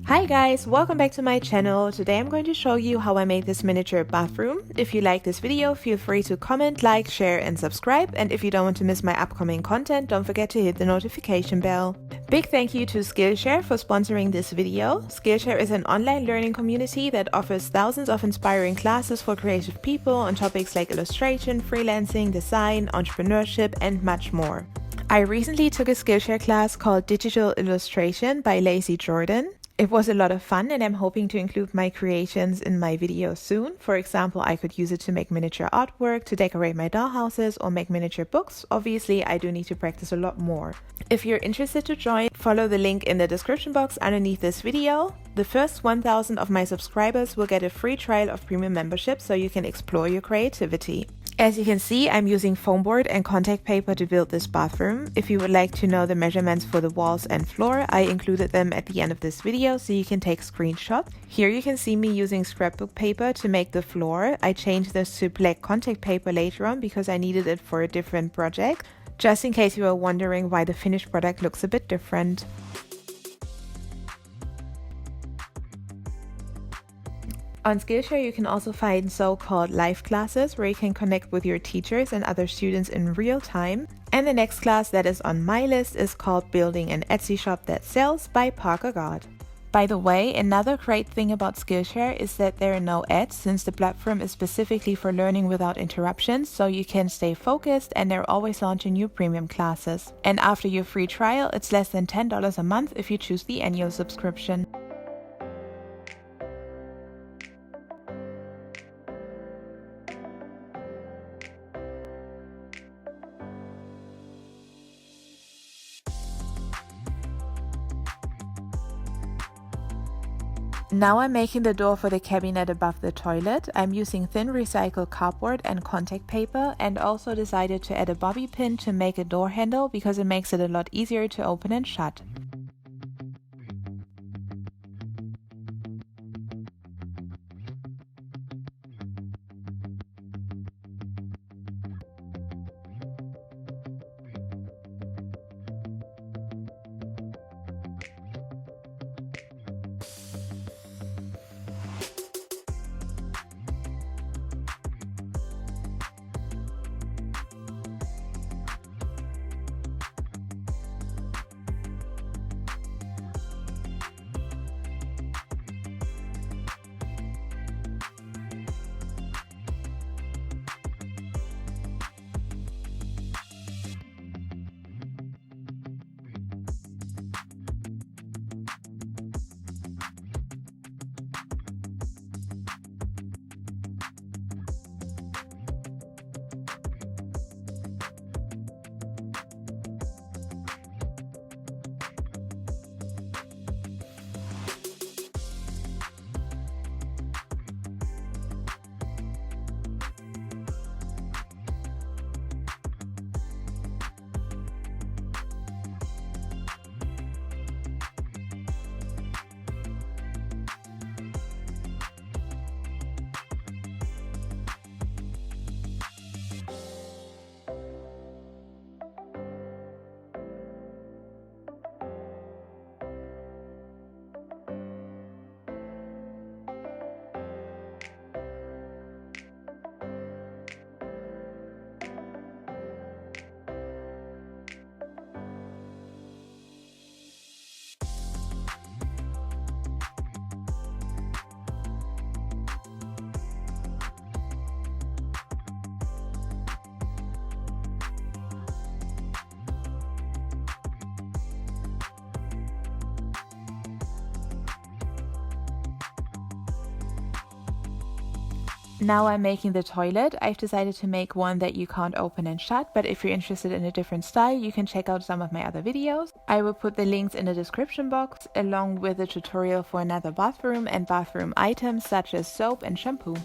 Hi guys, welcome back to my channel. Today I'm going to show you how I made this miniature bathroom. If you like this video, feel free to comment, like, share and subscribe. And if you don't want to miss my upcoming content, don't forget to hit the notification bell. Big thank you to Skillshare for sponsoring this video. Skillshare is an online learning community that offers thousands of inspiring classes for creative people on topics like illustration, freelancing, design, entrepreneurship and much more. I recently took a Skillshare class called Digital Illustration by Lacey Jordan. It was a lot of fun and I'm hoping to include my creations in my videos soon. For example, I could use it to make miniature artwork, to decorate my dollhouses or make miniature books. Obviously, I do need to practice a lot more. If you're interested to join, follow the link in the description box underneath this video. The first 1,000 of my subscribers will get a free trial of premium membership so you can explore your creativity. As you can see, I'm using foamboard and contact paper to build this bathroom. If you would like to know the measurements for the walls and floor, I included them at the end of this video so you can take screenshots. Here you can see me using scrapbook paper to make the floor. I changed this to black contact paper later on because I needed it for a different project. Just in case you are wondering why the finished product looks a bit different. On Skillshare, you can also find so-called live classes where you can connect with your teachers and other students in real time. And the next class that is on my list is called Building an Etsy Shop That Sells by Parker God. By the way, another great thing about Skillshare is that there are no ads since the platform is specifically for learning without interruptions, so you can stay focused and they're always launching new premium classes. And after your free trial, it's less than $10 a month if you choose the annual subscription. Now I'm making the door for the cabinet above the toilet. I'm using thin recycled cardboard and contact paper and also decided to add a bobby pin to make a door handle because it makes it a lot easier to open and shut. Now I'm making the toilet. I've decided to make one that you can't open and shut, but if you're interested in a different style, you can check out some of my other videos. I will put the links in the description box, along with a tutorial for another bathroom and bathroom items such as soap and shampoo.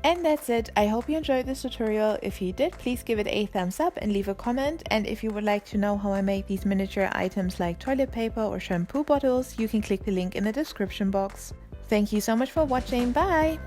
And that's it. I hope you enjoyed this tutorial. If you did, please give it a thumbs up and leave a comment. And if you would like to know how I make these miniature items like toilet paper or shampoo bottles, you can click the link in the description box. Thank you so much for watching. Bye!